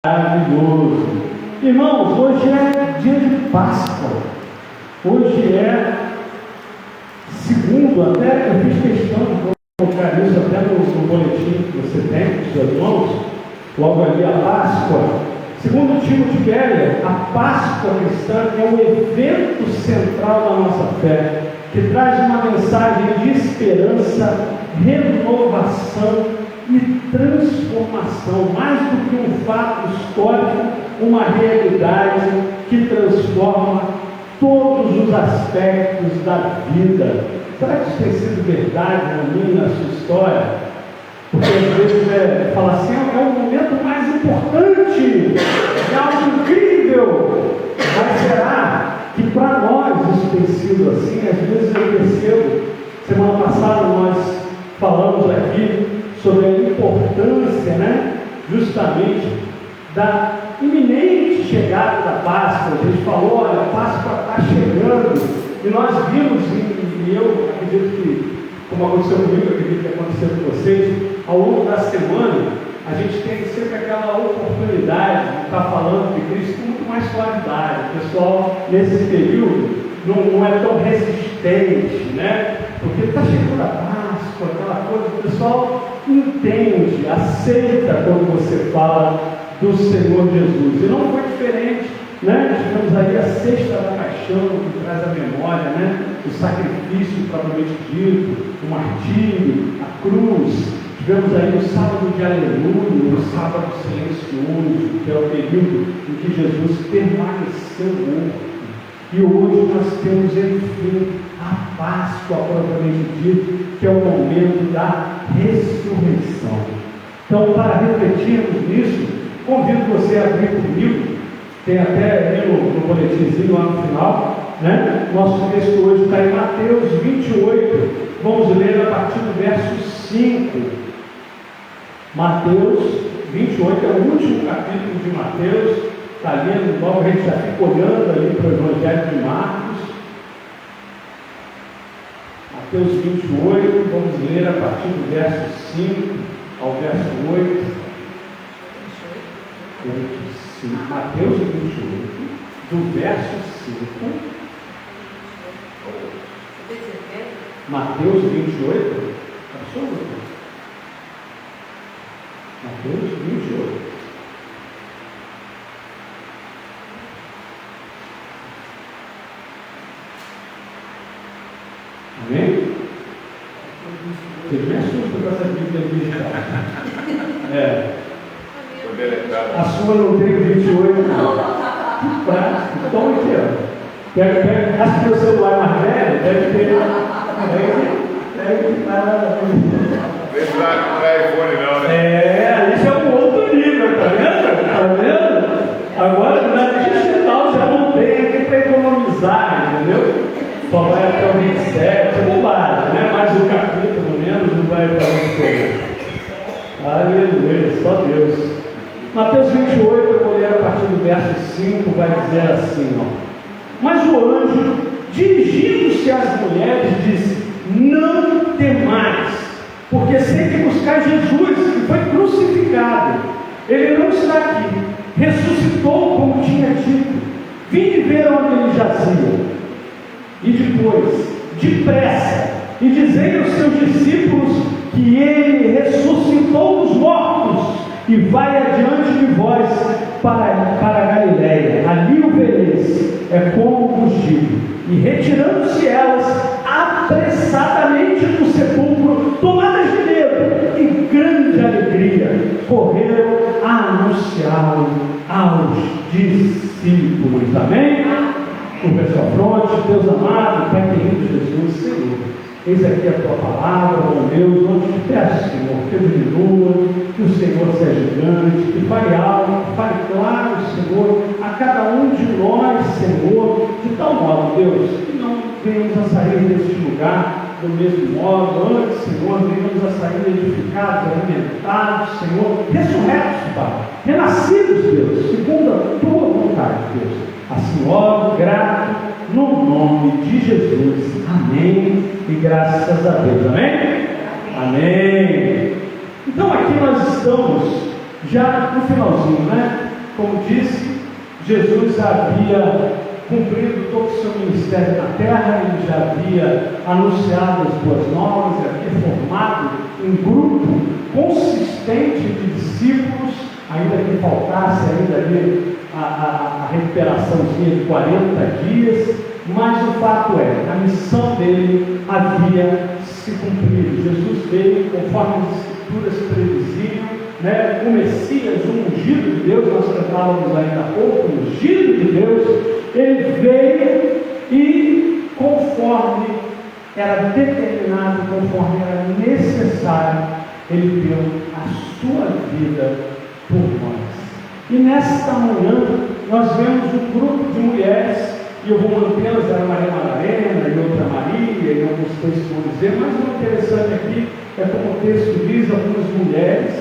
Maravilhoso. Irmãos, hoje é dia de Páscoa. Hoje é segundo, até eu fiz questão de colocar isso até no boletim que você tem, dos seus irmãos, logo ali a Páscoa. Segundo Timóteo Keller, a Páscoa cristã é o evento central da nossa fé, que traz uma mensagem de esperança, renovação e transformação, mais do que um fato histórico, uma realidade que transforma todos os aspectos da vida. Será que isso tem sido verdade na minha e na sua história? Porque às vezes fala assim, é o momento mais importante, é algo incrível. Mas será que para nós isso tem sido assim? Às vezes eu percebo, semana passada nós falamos aqui sobre a importância, justamente da iminente chegada da Páscoa. A gente falou, olha, a Páscoa está chegando, e nós vimos, e eu acredito que, como aconteceu comigo, eu acredito que aconteceu com vocês, ao longo da semana, a gente tem sempre aquela oportunidade de estar falando de Cristo com muito mais suavidade. O pessoal, nesse período, não é tão resistente, porque está chegando a Páscoa, aquela coisa, o pessoal entende, aceita quando você fala do Senhor Jesus. E não foi diferente, Tivemos aí a sexta da paixão, que traz a memória, o sacrifício propriamente dito, o martírio, a cruz. Tivemos aí o sábado de aleluia, o sábado silencioso, que é o período em que Jesus permaneceu morto. E hoje nós temos, enfim, a Páscoa propriamente dito, que é o momento da ressurreição. Então, para refletirmos nisso, convido você a abrir comigo, tem até ali no boletimzinho lá no final, Nosso texto hoje está em Mateus 28, vamos ler a partir do verso 5. Mateus 28 é o último capítulo de Mateus, está lendo, logo a gente já fica olhando ali para o Evangelho de Marcos. Mateus 28, vamos ler a partir do verso 5 ao verso 8. Mateus 28, do verso 5. Mateus 28, absoluto. Mateus 28. Amém? Vocês me assustam com essa Bíblia digital. A sua não tem 28, não. Que prático. Então, aqui, acho que o celular mais velho deve ter. Não é iPhone, não, Isso é um outro nível, tá vendo? Agora, na digital já não tem aqui para economizar, entendeu? Só vai até o 27, é bobagem, Mas o capítulo menos não vai para onde for. Aleluia, só Deus. Mateus 28, eu vou ler a partir do verso 5, vai dizer assim, Mas o anjo, dirigindo-se às mulheres, disse: Não temais, porque sei que buscais Jesus, que foi crucificado. Ele não está aqui, ressuscitou como tinha dito. Vinde ver onde ele jazia. E depois, depressa, e dizei aos seus discípulos que ele ressuscitou dos mortos, e vai adiante de vós para a Galiléia, ali o vereis, é como vos digo. E retirando-se elas apressadamente do sepulcro, tomadas de medo e grande alegria, correram a anunciá-lo aos discípulos. Amém? Curva a sua fronte, Deus amado, Pai querido Jesus, Senhor. Eis aqui a tua palavra, meu Deus, onde te peço, Senhor, que eu diminua, que o Senhor seja grande, que fale alto, que fale claro, Senhor, a cada um de nós, Senhor, de tal modo, Deus, que não venhamos a sair deste lugar do mesmo modo, antes, Senhor, venhamos a sair edificados, alimentados, Senhor, ressurretos, Pai, renascidos, Deus, segundo a tua vontade, Deus. Assim, oro, grato, no nome de Jesus. Amém. E graças a Deus. Amém? Amém. Então aqui nós estamos já no finalzinho, como disse, Jesus havia cumprido todo o seu ministério na terra, ele já havia anunciado as boas novas, havia formado um grupo consistente de discípulos, ainda que faltasse ainda ali a recuperaçãozinha de 40 dias, mas o fato é, a missão dele havia se cumprido. Jesus veio conforme as Escrituras prediziam, né? O Messias, o ungido de Deus, nós cantávamos ainda há pouco, o ungido de Deus, ele veio e conforme era determinado, conforme era necessário, ele deu a sua vida por nós. E nesta manhã nós vemos um grupo de mulheres, e eu vou mantê-las, era Maria Madalena e outra Maria, e alguns textos vão dizer, mas o interessante aqui é como o texto diz, algumas mulheres,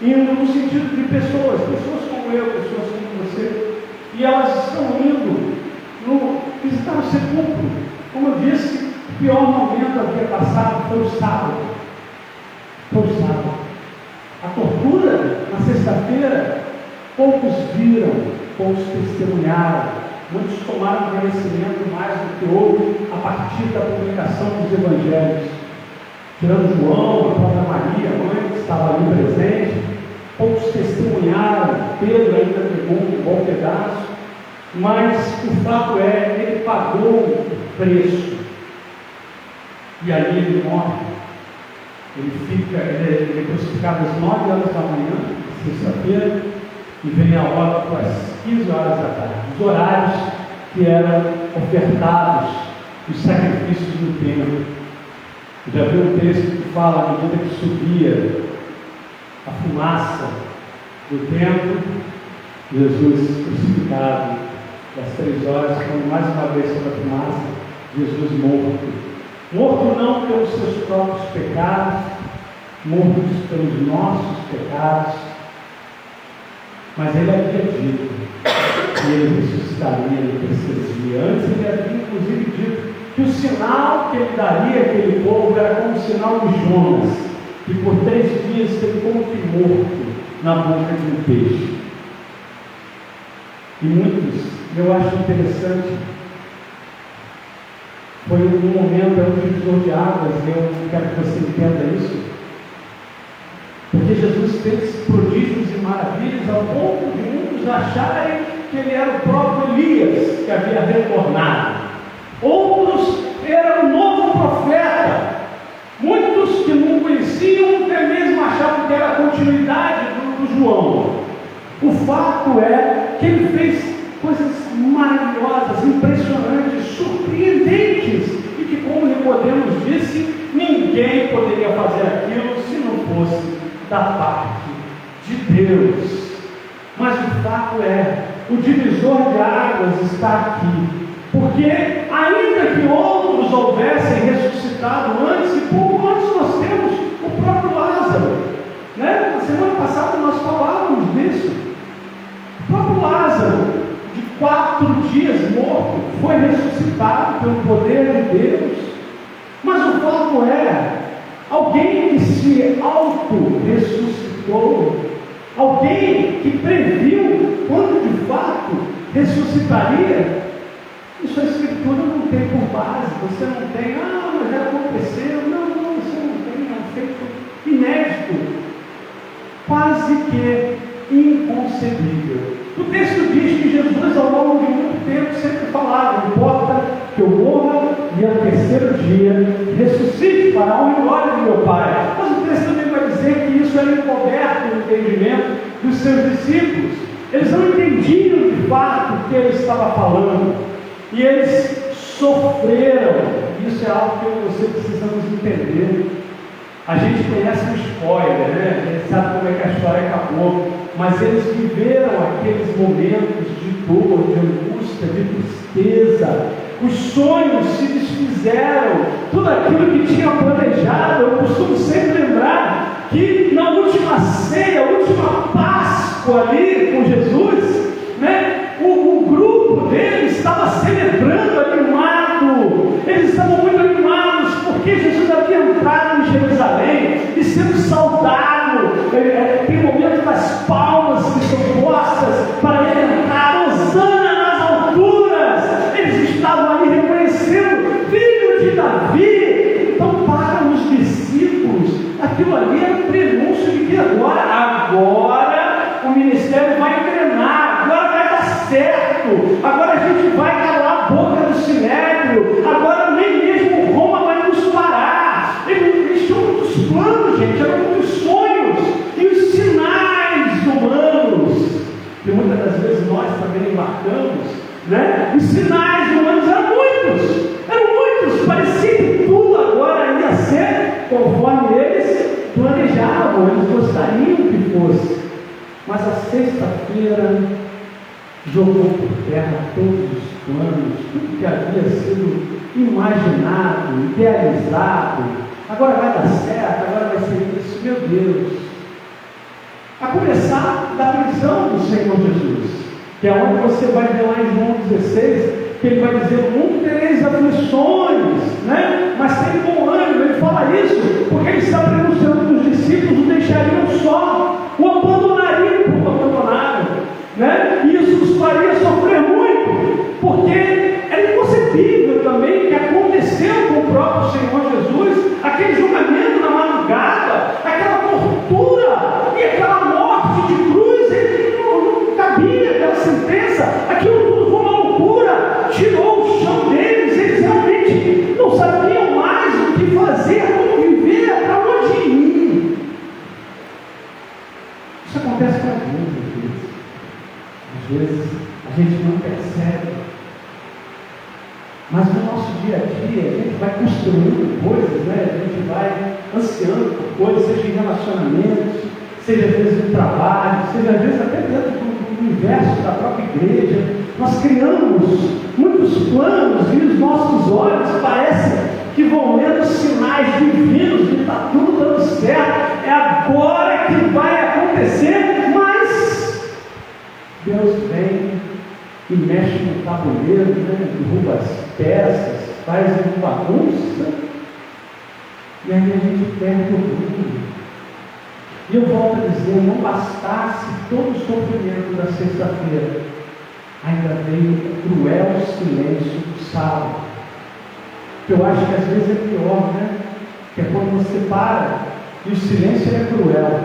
indo no sentido de pessoas como eu, pessoas como você, e elas estão indo visitar o sepulcro. Como eu disse, o pior momento havia passado foi o sábado. A tortura na sexta-feira, poucos viram, poucos testemunharam, muitos tomaram conhecimento mais do que outros a partir da publicação dos evangelhos. Tirando João, a própria Maria, a mãe que estava ali presente, poucos testemunharam, Pedro ainda pegou um bom pedaço, mas o fato é que ele pagou o preço, e ali ele morre. Ele é crucificado às 9 horas da manhã, sexta-feira, e vem a hora para as 15 horas da tarde, os horários que eram ofertados, os sacrifícios do templo. Já viu um texto que fala, à medida que subia a fumaça do templo, Jesus crucificado, das 3 horas, quando mais uma vez sobre a fumaça, Jesus morto não pelos seus próprios pecados, morto pelos nossos pecados, mas ele havia dito que ele ressuscitaria no terceiro dia. Antes ele havia inclusive dito que o sinal que ele daria àquele povo era como o sinal de Jonas, que por 3 dias esteve como que morto na boca de um peixe. E muitos, eu acho interessante, foi um momento, um divisor de águas, eu quero que você entenda isso, porque Jesus fez prodígios e maravilhas ao ponto de muitos acharem que ele era o próprio Elias que havia retornado. Outros eram o novo profeta. Muitos que não conheciam, até mesmo achavam que era a continuidade do João. O fato é que ele fez coisas maravilhosas, impressionantes, surpreendentes, e que, como Nicodemos disse, ninguém poderia fazer aquilo se não fosse da parte de Deus. Mas o fato é, o divisor de águas está aqui, porque ainda que outros houvessem ressuscitado antes, e pouco antes nós temos o próprio Lázaro, né? Na semana passada nós falávamos disso. O próprio Lázaro, de 4 dias morto, foi ressuscitado pelo poder de Deus. Mas o fato é, alguém que se auto-ressuscitou, alguém que previu quando de fato ressuscitaria, isso a Escritura não tem por base. Você não tem, mas já aconteceu. Não, você não tem, é um feito inédito, quase que inconcebível. O texto diz que Jesus, ao longo de muito tempo, sempre falava: não importa que eu morra e ao terceiro dia ressuscite para a honra e glória de meu Pai. Mas o texto também vai dizer que isso era encoberto no entendimento dos seus discípulos. Eles não entendiam de fato o que ele estava falando, e eles sofreram. Isso é algo que eu e você precisamos entender. A gente conhece um spoiler, né? A gente sabe como é que a história acabou, mas eles viveram aqueles momentos de dor, de angústia, de tristeza. Os sonhos se desfizeram, tudo aquilo que tinha planejado. Eu costumo sempre lembrar que na última ceia, a última Páscoa ali com Jesus, né? O grupo deles estava celebrando animado. Eles estavam muito animados porque Jesus havia entrado em Jerusalém e sendo saudado. Tem o momento das palmas que são postas para vai engrenar, agora vai dar certo, agora a gente vai calar a boca do sinédrio, agora nem mesmo Roma vai nos parar. Eles tinham muitos planos, gente, eram muitos sonhos, e os sinais humanos, que muitas das vezes nós também embarcamos, né? Os sinais humanos eram muitos, parecia que tudo agora ia ser conforme eles planejavam, eles gostariam que fosse. Mas a sexta-feira jogou por terra todos os planos, tudo que havia sido imaginado, idealizado. Agora vai dar certo, agora vai ser isso, meu Deus. A começar da prisão do Senhor Jesus, que é onde você vai ver lá em João 16, que ele vai dizer: no mundo tereis aflições, né? Mas tem bom ânimo. Ele fala isso porque ele está pronunciando que os discípulos o deixariam só, o abandonariam como abandonaram, né? E isso nos faria sofrer muito, porque é inconcebível também que aconteceu com o próprio Senhor Jesus, aquele julgamento na madrugada, aquela tortura e aquela morte de cruz. Ele não cabia aquela sentença, aquilo tudo foi uma loucura, tirou o chão deles, eles realmente não sabiam mais o que fazer, como viver, para onde ir. Isso acontece com a gente, às vezes a gente não percebe, mas no nosso dia a dia a gente vai construindo coisas, né? A gente vai ansiando por coisas, seja em relacionamentos, seja às vezes no trabalho, seja às vezes até dentro do universo da própria igreja. Nós criamos muitos planos e os nossos olhos parecem que vão vendo sinais divinos e está tudo dando certo, é agora que vai acontecer, mas Deus vem e mexe no tabuleiro, né? Derruba as peças, faz uma bagunça, e aí a gente perde o rumo. E eu volto a dizer, não bastasse todo o sofrimento da sexta-feira, ainda veio o cruel silêncio do sábado, que eu acho que às vezes é pior, né? Que é quando você para, e o silêncio é cruel,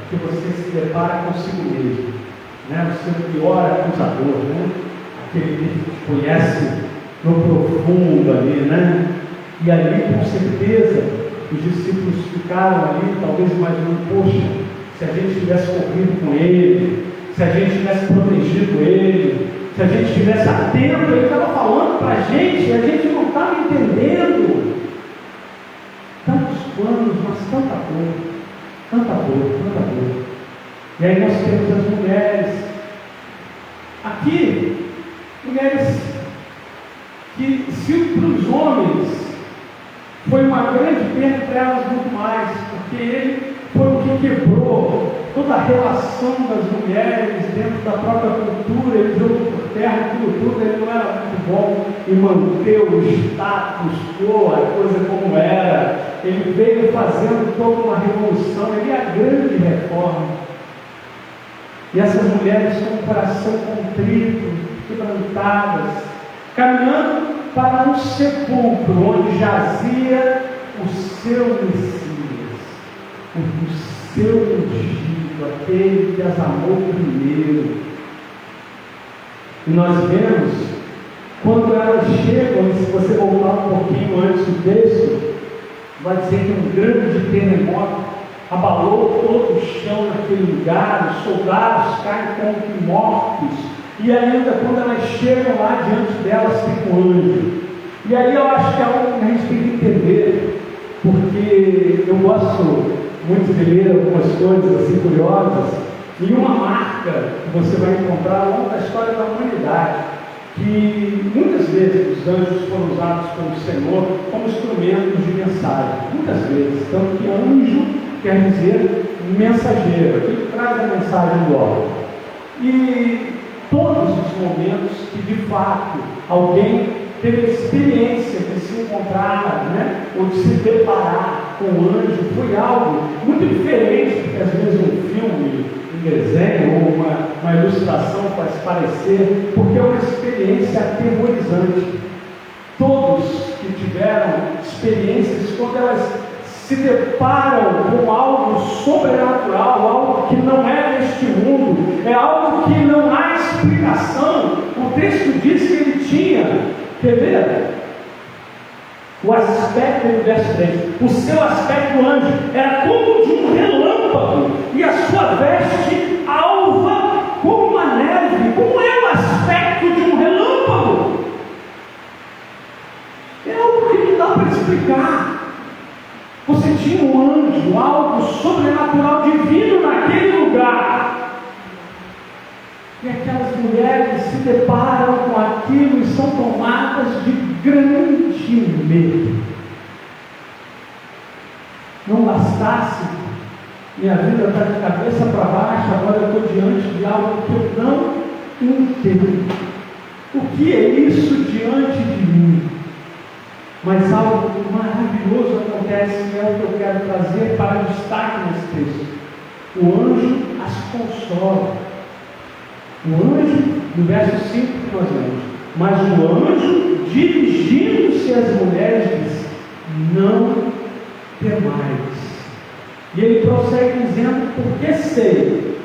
que você se depara consigo mesmo, né? O seu pior acusador, né? Aquele que te conhece no profundo ali, né? E ali, com certeza, os discípulos ficaram ali, talvez imaginando: poxa, se a gente tivesse corrido com ele, se a gente tivesse protegido ele, se a gente estivesse atento, ele estava falando para a gente, e a gente não estava entendendo. Tantos planos, mas tanta dor. E aí nós temos as mulheres, aqui, mulheres que, se para os homens foi uma grande perda, para elas muito mais, porque ele foi o que quebrou toda a relação das mulheres dentro da própria cultura. Ele jogou por terra aquilo tudo. Ele não era muito bom em manter o status quo, a coisa como era. Ele veio fazendo toda uma revolução, ele é a grande reforma. E essas mulheres com o coração contrito, quebrantadas, caminhando para um sepulcro onde jazia o seu Messias, o seu ungido, aquele que as amou primeiro. E nós vemos, quando elas chegam, e se você voltar um pouquinho antes do texto, vai dizer que um grande terremoto abalou todo o chão naquele lugar, os soldados caem como que mortos, e ainda quando elas chegam lá, diante delas fica um anjo. E aí eu acho que é algo que a gente tem que entender, porque eu gosto muito de ler algumas coisas assim curiosas, e uma marca que você vai encontrar ao longo da história da humanidade, que muitas vezes os anjos foram usados pelo Senhor como instrumentos de mensagem, muitas vezes, tanto que anjo quer dizer mensageiro, aquele que traz a mensagem do alto. E todos os momentos que de fato alguém teve a experiência de se encontrar, né, ou de se deparar com o anjo, foi algo muito diferente do que às vezes um filme, um desenho ou uma ilustração faz parecer, porque é uma experiência aterrorizante. Todos que tiveram experiências, quando elas se deparam com algo sobrenatural, algo que não é deste mundo, é algo que não há explicação. O texto diz que ele tinha, quer ver? O aspecto do verso 3, o seu aspecto anjo era como de um relâmpago, e a sua veste alva como uma neve. Como é o aspecto de um relâmpago? É algo que não dá para explicar. Você tinha um anjo, algo sobrenatural, divino naquele lugar. E aquelas mulheres se deparam com aquilo e são tomadas de grande medo. Não bastasse, minha vida está de cabeça para baixo, agora eu estou diante de algo que eu não entendo. O que é isso diante de mim? Mas algo maravilhoso acontece, e é o que eu quero trazer para destaque nesse texto. O anjo as consola. O anjo, no verso 5 que nós lemos, mas o anjo, dirigindo-se às mulheres, disse: não temais. E ele prossegue dizendo: porque sei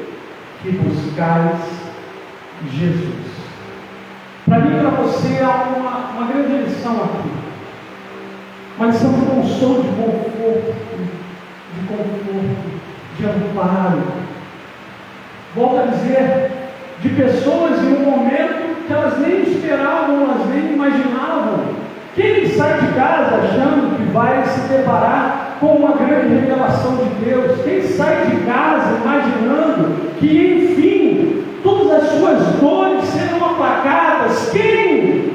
que buscais Jesus. Para mim e para você há uma grande lição aqui. Uma lição de consolo, de conforto, de amparo. Volto a dizer, de pessoas em um momento que elas nem esperavam, elas nem imaginavam. Quem sai de casa achando que vai se deparar com uma grande revelação de Deus? Quem sai de casa imaginando que, enfim, todas as suas dores serão aplacadas? Quem,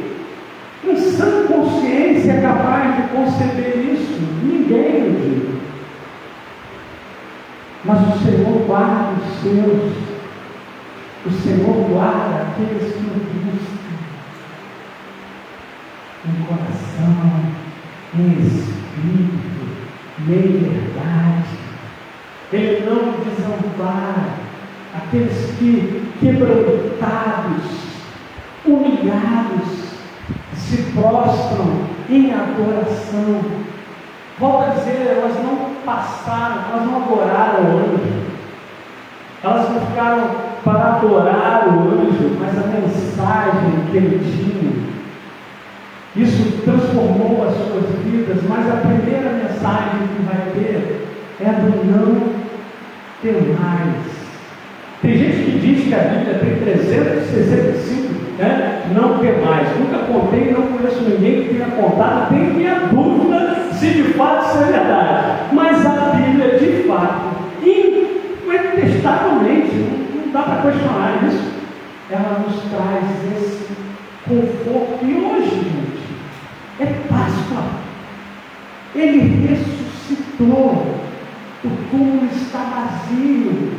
em sã consciência, é capaz de conceber isso? Ninguém, eu digo. Mas o Senhor guarda os seus. O Senhor guarda aqueles que o buscam em coração, em espírito, em verdade. Ele não desampara aqueles que, quebrantados, humilhados, se prostram em adoração. Volto a dizer, elas não passaram, elas não adoraram o anjo, elas não ficaram para adorar o anjo, mas a mensagem que ele tinha, isso transformou as suas vidas. Mas a primeira mensagem que vai ter é a do não temais. Tem gente que diz que a Bíblia tem 365, não temais. Nunca contei, não conheço ninguém que tenha contado, tenho minha dúvida se de fato isso é verdade. Mas a Bíblia, de fato, incontestavelmente, não dá para questionar isso, ela nos traz esse conforto. E hoje, gente, é Páscoa. Ele ressuscitou. O túmulo está vazio.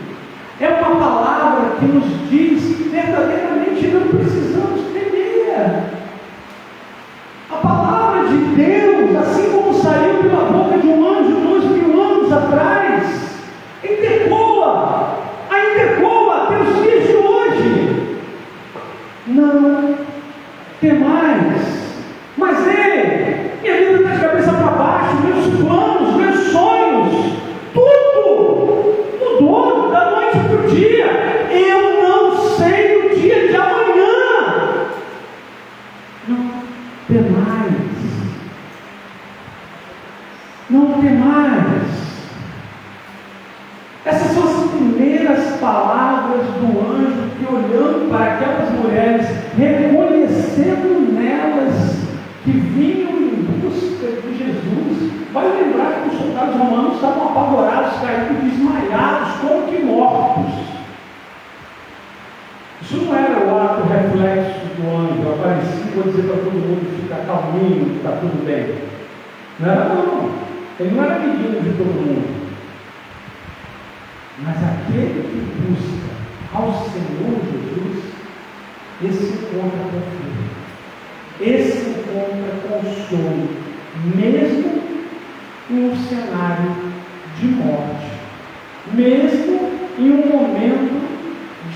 É uma palavra que nos diz que verdadeiramente não precisamos temer. A palavra de Deus, assim como saiu pela boca de um anjo 2000 anos atrás, ainda ecoa até os dias de hoje. Não temais. Mas minha vida está de cabeça para baixo, meus planos, meus sonhos, tudo mudou da noite para o dia. Eu não sei o dia de amanhã. Não temais. Não temais. Essas são as primeiras palavras do anjo que, olhando para aquelas mulheres, reconhecendo nelas que vinham em busca de Jesus, vai lembrar que os soldados romanos estavam apavorados, caídos, desmaiados, como que mortos. Isso não era o ato reflexo do anjo, aparecia, vou dizer para todo mundo, fica calminho, que está tudo bem. Não era, não. Ele não era menino de todo mundo. Mas aquele que busca ao Senhor Jesus, esse encontra conforto, esse encontra consolo, mesmo em um cenário de morte, mesmo em um momento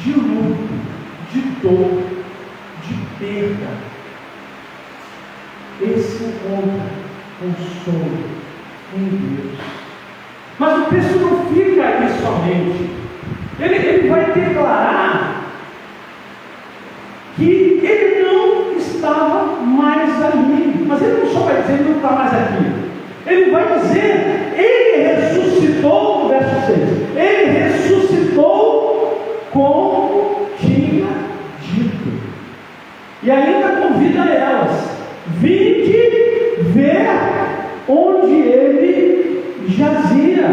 de luto, de dor, de perda. Esse encontra consolo em Deus. Mas o texto não fica aí somente. Ele vai declarar que ele não estava mais ali. Mas ele não só vai dizer que ele não está mais aqui. Ele vai dizer, ele ressuscitou, no verso 6. Ele ressuscitou como tinha dito. E ainda convida elas: vinde ver onde ele jazia.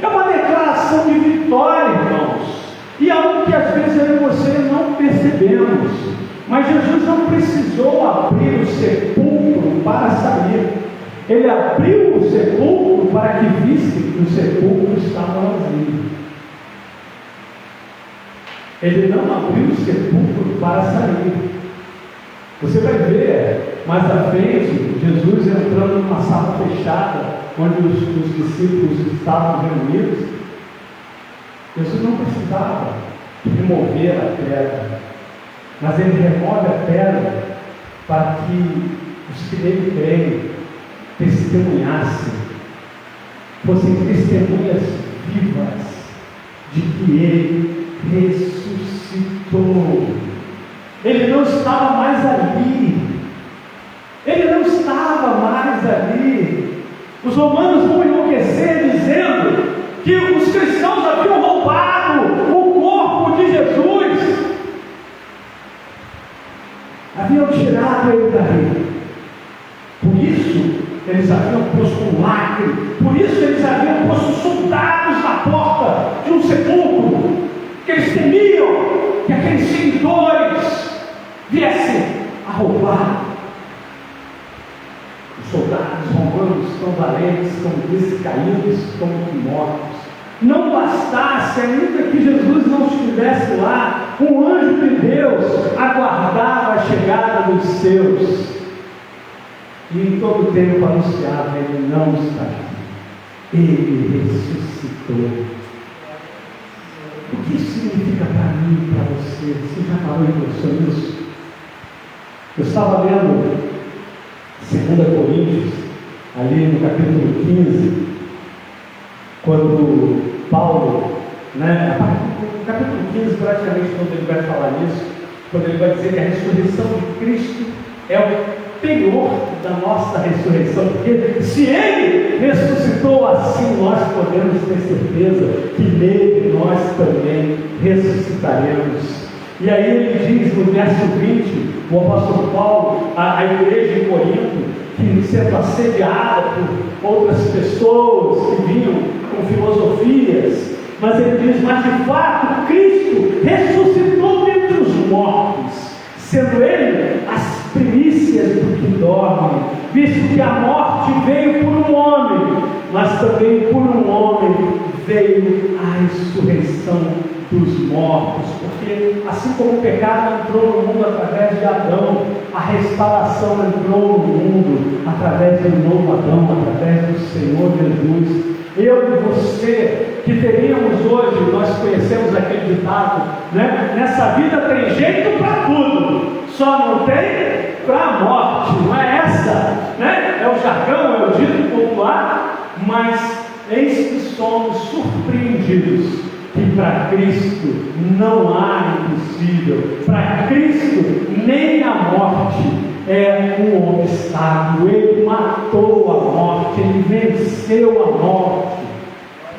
É uma declaração de vitória, irmãos. E algo que às vezes eu e você não percebemos. Mas Jesus não precisou abrir o sepulcro para sair. Ele abriu o sepulcro para que visse que o sepulcro estava vazio. Ele não abriu o sepulcro para sair. Você vai ver mais à frente Jesus entrando numa sala fechada, onde os discípulos estavam reunidos. Jesus não precisava remover a pedra, mas ele remove a pedra para que os que nele creem testemunhassem, fossem testemunhas vivas de que ele ressuscitou. Ele não estava mais ali. Ele não estava mais ali. Os romanos vão enlouquecer dizendo que os cristãos haviam roubado o corpo de Jesus, haviam tirado ele dali. Por isso eles haviam posto um lacre, por isso eles haviam posto soldados na porta de um sepulcro, que eles temiam que aqueles seguidores viessem a roubar. Os soldados romanos tão valentes, tão descaídos, tão mortos. Não bastasse, ainda que Jesus não estivesse lá, um anjo de Deus aguardava a chegada dos seus. E em todo o tempo anunciava: ele não está aqui, ele ressuscitou. O que isso significa para mim e para você? Você já parou e pensou nisso? Eu estava lendo 2 Coríntios, ali no capítulo 15, quando Paulo, no capítulo 15, praticamente, quando ele vai falar nisso, quando ele vai dizer que a ressurreição de Cristo é o penhor da nossa ressurreição, porque se ele ressuscitou, assim nós podemos ter certeza que nele nós também ressuscitaremos. E aí ele diz no verso 20, o apóstolo Paulo, a igreja em Corinto, que sendo assediada por outras pessoas que vinham com filosofias, mas ele diz: mas de fato Cristo ressuscitou dentre os mortos, sendo ele as primícias do que dorme, visto que a morte veio por um homem, mas também por um homem veio a ressurreição dos mortos, porque assim como o pecado entrou no mundo através de Adão, a restauração entrou no mundo através do novo Adão, através do Senhor Jesus. Eu e você, que teríamos hoje, nós conhecemos aquele ditado, né? Nessa vida tem jeito para tudo, só não tem para a morte, não é essa, né? É o jargão, é o dito popular, mas eis que somos surpreendidos que para Cristo não há impossível. Para Cristo nem a morte é um obstáculo. Ele matou a morte, ele venceu a morte.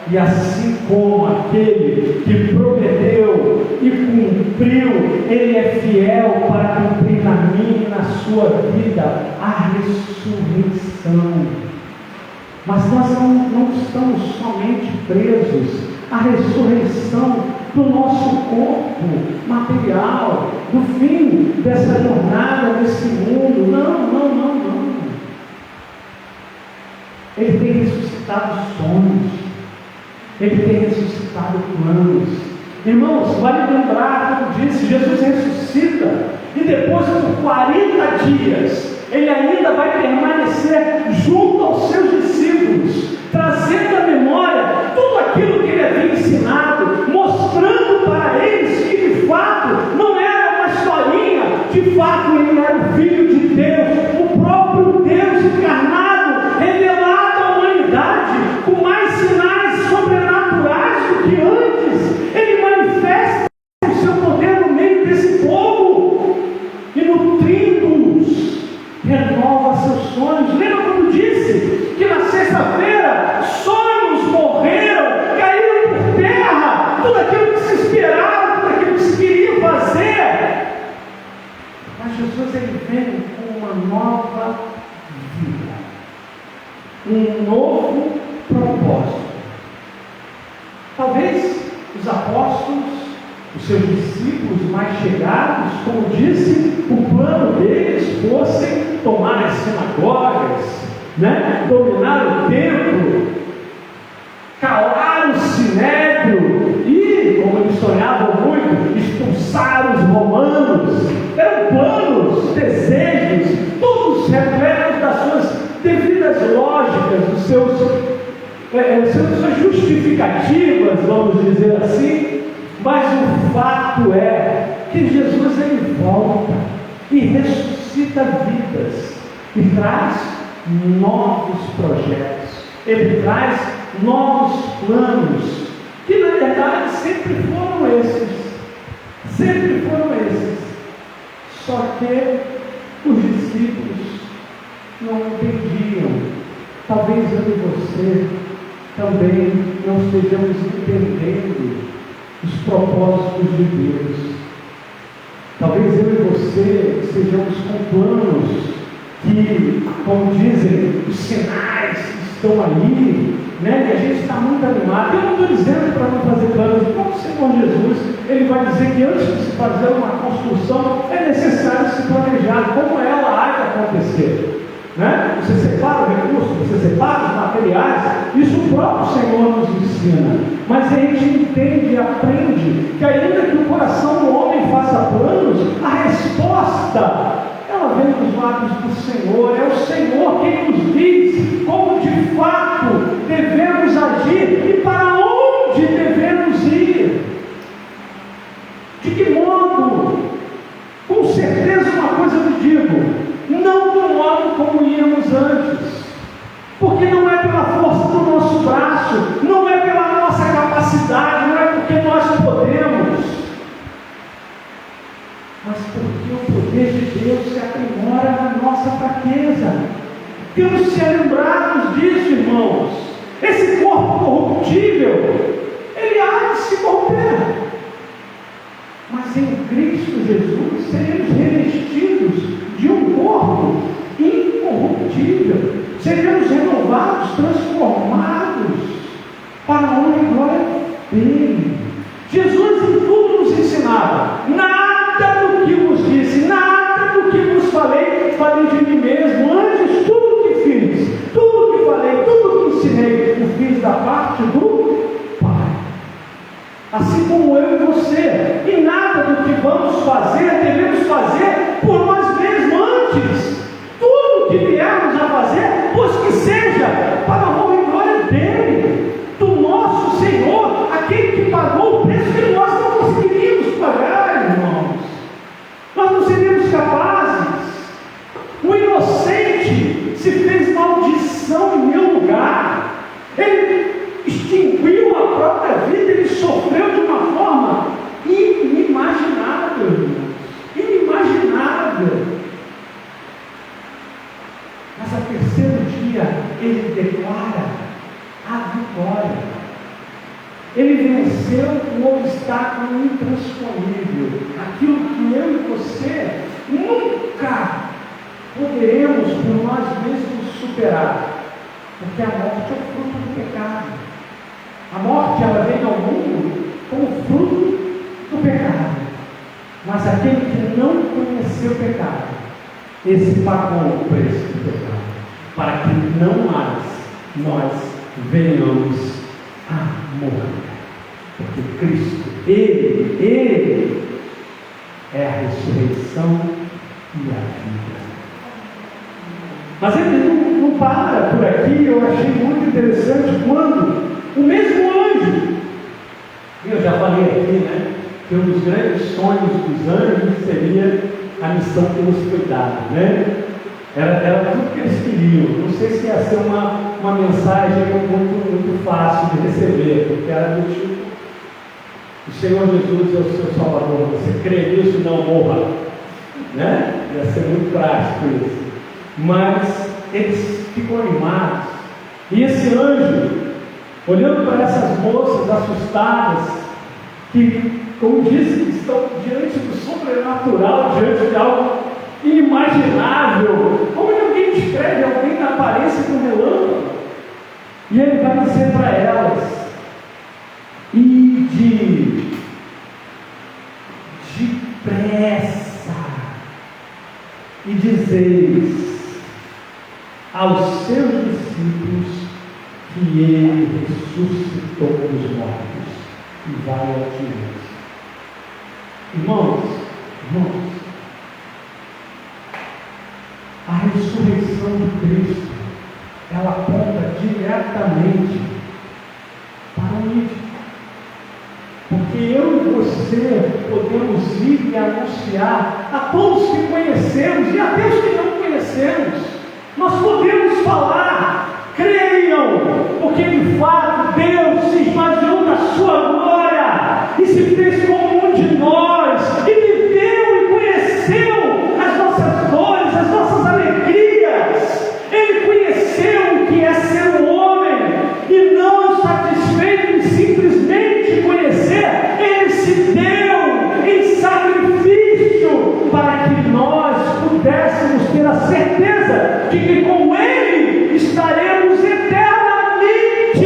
E assim como aquele que prometeu e cumpriu, ele é fiel para cumprir na minha e na sua vida a ressurreição. Mas nós não estamos somente presos à ressurreição do nosso corpo material, do fim dessa jornada, desse mundo. Não. Ele tem ressuscitado sonhos, ele tem ressuscitado planos. Irmãos, vale lembrar, como disse, Jesus ressuscita e depois por 40 dias ele ainda vai permanecer junto aos seus discípulos, trazendo à memória tudo aquilo que ele havia ensinado, mostrando para eles que de fato não era uma historinha, de fato ele era o Filho de Deus, o próprio Deus encarnado, revelado à humanidade, com mais sinais nova vida, um novo propósito. Talvez os apóstolos, os seus discípulos mais chegados, como disse, o plano deles fosse tomar as sinagogas, dominar o templo, calar o sinédrio e, como eles sonhavam muito, expulsar os romanos. Eram planos, desejos, todos repletos das suas devidas lógicas, dos suas justificativas, vamos dizer assim. Mas o fato é que Jesus ele volta e ressuscita vidas e traz novos projetos, ele traz novos planos, que na verdade sempre foram esses. Só que os discípulos não entendiam. Talvez eu e você também não estejamos entendendo os propósitos de Deus. Talvez eu e você estejamos com planos que, como dizem, os sinais estão ali, que a gente está muito animado. Eu não estou dizendo para não fazer planos, como o Senhor Jesus, ele vai dizer que antes de se fazer uma construção, é necessário se planejar como ela há de acontecer. Você separa o recurso, você separa os materiais, isso o próprio Senhor nos ensina. Mas a gente entende e aprende que ainda que o coração do homem faça planos, a resposta ela vem dos lábios do Senhor. É o Senhor quem nos diz como de fato devemos agir e para onde devemos ir. De que modo? Com certeza uma coisa eu digo, não do modo como íamos antes, porque não é pela força do nosso braço, não é pela nossa capacidade, não é porque nós podemos, mas porque o poder de Deus se aprimora na nossa fraqueza. Temos que ser lembrados disso, irmãos. Esse corpo corruptível, ele há de se corromper, mas em Cristo Jesus seremos revestidos de um corpo incorruptível, seremos renovados, transformados para a honra e glória dele. Jesus em tudo nos ensinava: nada do que vos disse, nada do que vos falei de mim mesmo, antes tudo que fiz, tudo que falei, tudo que ensinei, o fiz da parte do Pai. Assim como eu e você, e nada do que vamos fazer, devemos fazer por nós mesmos antes. Tudo que viermos a fazer, pois que seja para a honra e glória dele, do nosso Senhor, aquele que pagou o preço que nós não conseguiríamos pagar, irmãos. Nós não seríamos capazes. O inocente se fez maldição em meu lugar. Ele extinguiu a própria vida, ele sofreu de uma forma inimaginável, irmãos. Inimaginável. Mas ao terceiro dia, ele declara a vitória. Ele venceu um obstáculo intransponível, aquilo que eu e você nunca poderemos por nós mesmos superar, porque a morte é o fruto do pecado. A morte ela vem ao mundo como fruto do pecado, mas aquele que não conheceu o pecado, esse pagou o preço do pecado, para que não mais nós venhamos a morrer, porque Cristo, Ele é a ressurreição e a vida. Mas ele não para por aqui. Eu achei muito interessante quando o mesmo anjo, eu já falei aqui, que um dos grandes sonhos dos anjos seria a missão que nos foi dada, Era tudo que eles queriam. Não sei se ia ser uma mensagem muito fácil de receber, porque era do tipo: o Senhor Jesus é o seu Salvador, você crê nisso, não morra, Ia ser muito prático isso. Mas eles ficam animados. E esse anjo, olhando para essas moças assustadas, que, como disse, estão diante do sobrenatural, diante de algo inimaginável. Como que alguém descreve alguém na aparência de um relâmpago? E ele vai dizer para elas: ide depressa e dizeis aos seus discípulos que ele ressuscitou dos mortos e vai ao Pai. Irmãos, a ressurreição de Cristo, ela aponta diretamente para o ide. Porque eu e você podemos ir e anunciar a todos que conhecemos e até os que não conhecemos. Nós podemos falar: creiam, porque de fato Deus se esvaziou da sua glória e se fez como um de nós, e viveu e conheceu as nossas dores, as nossas alegrias. Ele conheceu o que é ser um homem, e não satisfeito em simplesmente conhecer, ele se deu em sacrifício para que nós pudéssemos ter a certeza de que com ele estaremos eternamente.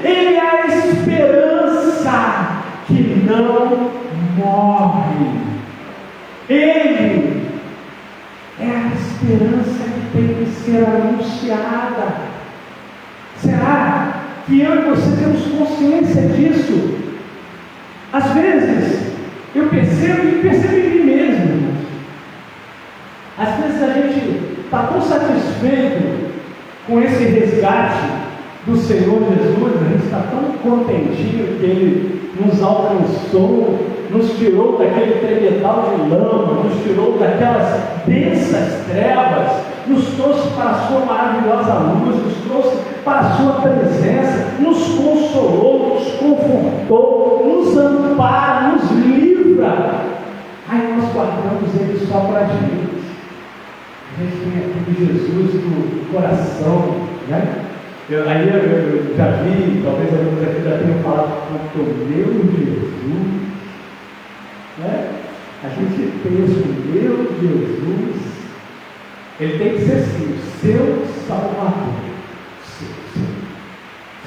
Ele é a esperança que não morre. Ele é a esperança que tem que ser anunciada. Será que eu e você temos consciência disso? Às vezes eu percebo em mim mesmo, irmãos. Às vezes a gente está tão satisfeito com esse resgate do Senhor Jesus, a gente está tão contentinho que Ele nos alcançou, nos tirou daquele treguetal de lama, nos tirou daquelas densas trevas, nos trouxe para a sua maravilhosa luz, nos trouxe para a sua presença, nos consolou, nos confortou, nos ampara, nos livra. Aí nós guardamos Ele só para a gente. A gente tem aquele Jesus no coração, né? Eu já vi, talvez alguns aqui já tenham falado com o meu Jesus, né? A gente pensa, o meu Jesus, ele tem que ser assim, o seu Salvador,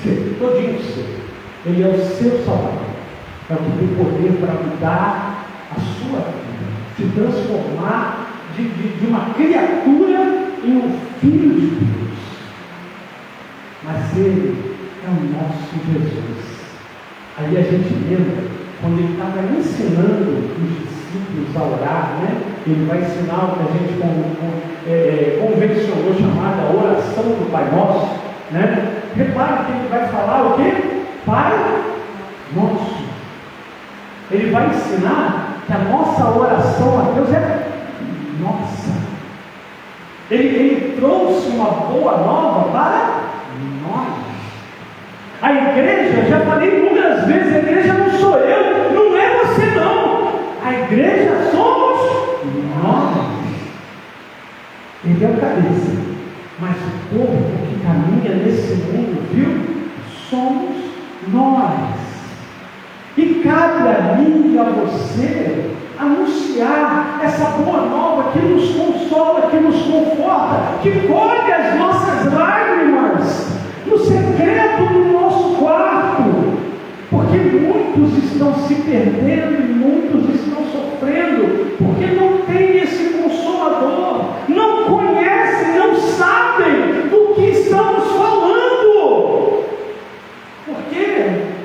seu, todinho seu. Ele é o seu Salvador, é o que tem poder para mudar a sua vida, te transformar de uma criatura em um filho de Deus. Mas Ele é o nosso Jesus. Aí a gente lembra, quando Ele estava ensinando os discípulos a orar, né? Ele vai ensinar o que a gente convencionou chamada oração do Pai Nosso, né? Repare que Ele vai falar o quê? Pai Nosso. Ele vai ensinar que a nossa oração a Deus é nossa. Ele trouxe uma boa nova para nós. A igreja, já falei inúmeras vezes, a igreja não sou eu, não é você não. A igreja somos nós. Ele é o cabeça, mas o povo que caminha nesse mundo, viu? Somos nós. E cabe a mim e a você anunciar essa boa nova que nos consola, que nos conforta, que colhe as nossas lágrimas no secreto do nosso quarto, porque muitos estão se perdendo e muitos estão sofrendo, porque não tem esse consolador, não conhecem, não sabem do que estamos falando, porque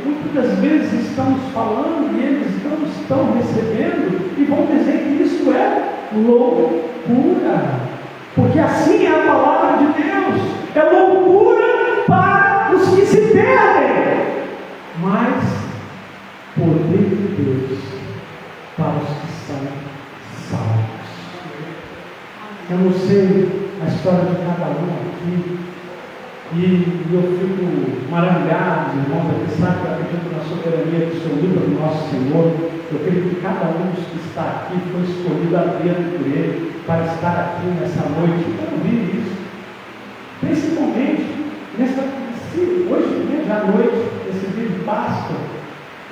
muitas das vezes estamos falando e eles não estão recebendo e vão dizer que isso é loucura, porque assim é a palavra de Deus, é loucura para os que se perdem, mas poder de Deus para os que são salvos. Eu não sei a história de cada um aqui, e eu fico maravilhado, irmãos, aqui sabe que eu acredito na soberania absoluta do nosso Senhor. Eu creio que cada um dos que está aqui foi escolhido a dedo por Ele para estar aqui nessa noite. Eu não vi isso, principalmente hoje, né, já à noite, esse dia de Páscoa,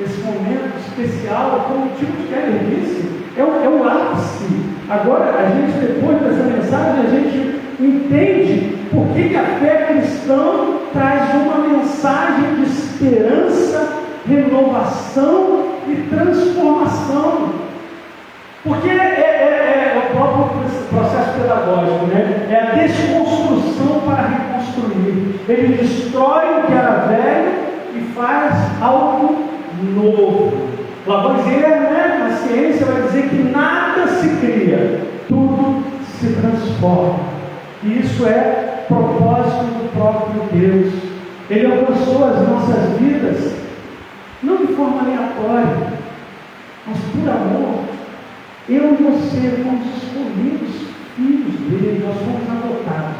esse momento especial, como o Tio Keller disse, é o ápice. agora a gente, depois dessa mensagem, a gente entende por que a fé cristã traz uma mensagem de esperança, renovação e transformação. Porque é o próprio processo pedagógico, né? É a desconstrução para reconstruir. Ele destrói o que era velho e faz algo novo. Lavoisier, né, na ciência, vai dizer que nada se cria, tudo se transforma. E isso é propósito do próprio Deus. Ele alcançou as nossas vidas, não de forma aleatória, mas por amor. Eu e você fomos escolhidos filhos dele, nós fomos adotados.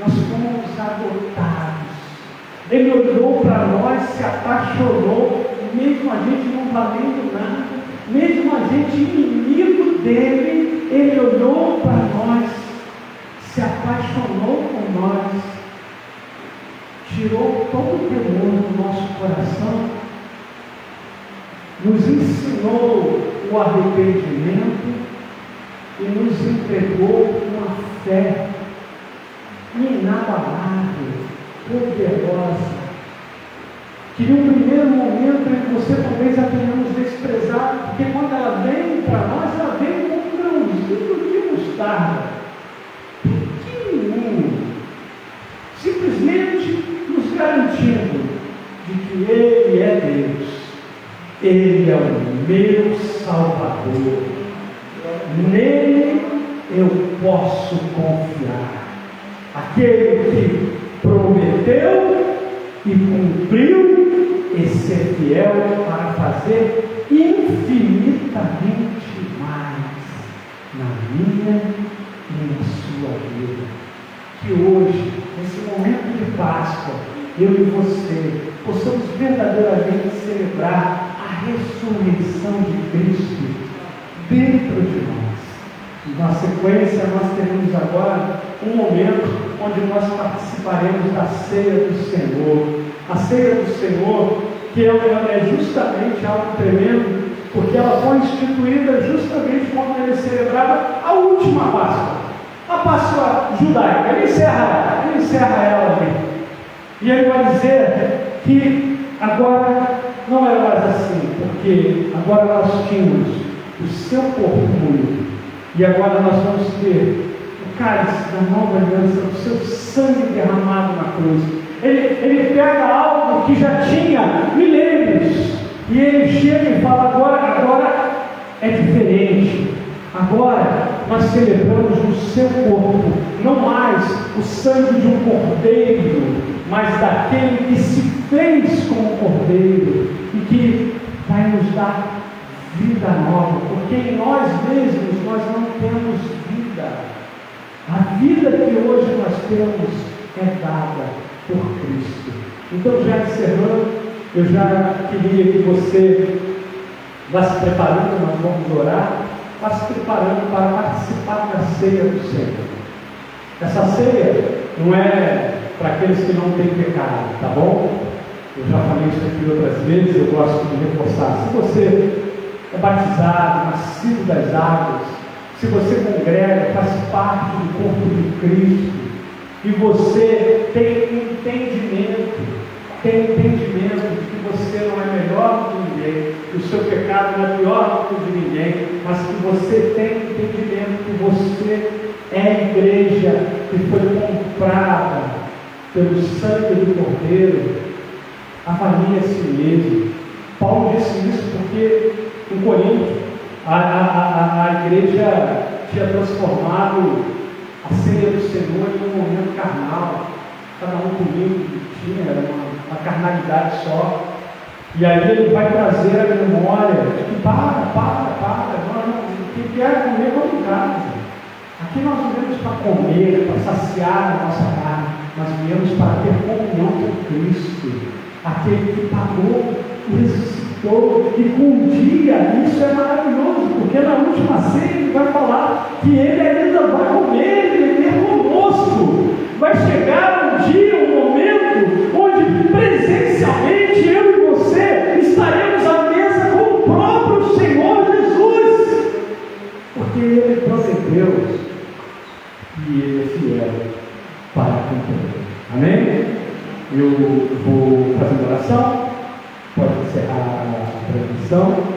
Nós fomos adotados. Ele olhou para nós, se apaixonou, mesmo a gente não valendo nada, mesmo a gente inimigo dele, ele olhou para nós, se apaixonou por nós, tirou todo o temor do nosso coração, nos ensinou o arrependimento e nos entregou uma fé inabalável, poderosa, que no primeiro momento você talvez a tenhamos desprezado, porque quando ela vem para nós, ela vem como um grãozinho de mostarda, pequenininho, simplesmente nos garantindo de que Ele é Deus. Ele é o meu Salvador, nele eu posso confiar. Aquele que prometeu e cumpriu e ser fiel para fazer infinitamente mais na minha e na sua vida. Que hoje, nesse momento de Páscoa, eu e você possamos verdadeiramente celebrar a ressurreição de Cristo dentro de nós. Na sequência, nós teremos agora um momento onde nós participaremos da ceia do Senhor. A ceia do Senhor, que é justamente algo tremendo, porque ela foi instituída justamente quando ele celebrava a última Páscoa, a Páscoa judaica. Ele encerra ela ali. E ele vai dizer que agora não é mais assim, porque agora nós tínhamos o seu corpo moído, e agora nós vamos ter o cálice da nova aliança, o seu sangue derramado na cruz. Ele pega algo que já tinha milênios, e ele chega e fala, agora é diferente. Agora nós celebramos no seu corpo, não mais o sangue de um cordeiro, mas daquele que se fez como cordeiro e que vai nos dar vida nova, porque em nós mesmos nós não temos vida. A vida que hoje nós temos é dada por Cristo. Então, já encerrando, eu já queria que você vá se preparando, nós vamos orar, vá se preparando para participar da ceia do Senhor. Essa ceia não é para aqueles que não têm pecado, tá bom? Eu já falei isso aqui outras vezes, eu gosto de reforçar. Se você é batizado, nascido das águas, se você congrega, faz parte do corpo de Cristo, e você tem entendimento de que você não é melhor do que ninguém, que o seu pecado não é pior do que o de ninguém, mas que você tem entendimento que você é a igreja que foi comprada pelo sangue do Cordeiro, avalie a si mesmo. Paulo disse isso porque em Corinto a igreja tinha transformado a ceia do Senhor em um momento carnal, cada um comia o que tinha, era uma carnalidade só. E aí ele vai trazer a memória de que quem quer comer, come em casa. Aqui nós não viemos para comer, para saciar a nossa carne, nós viemos para ter comunhão com Cristo, aquele que pagou e ressuscitou, e com um dia, isso é maravilhoso, porque na última ceia ele vai falar que ele ainda vai comer e beber conosco. Vai chegar um dia, um momento, onde presencialmente eu e você estaremos à mesa com o próprio Senhor Jesus, porque ele para cumprir. Amém? Eu vou fazer uma oração, pode encerrar a transmissão.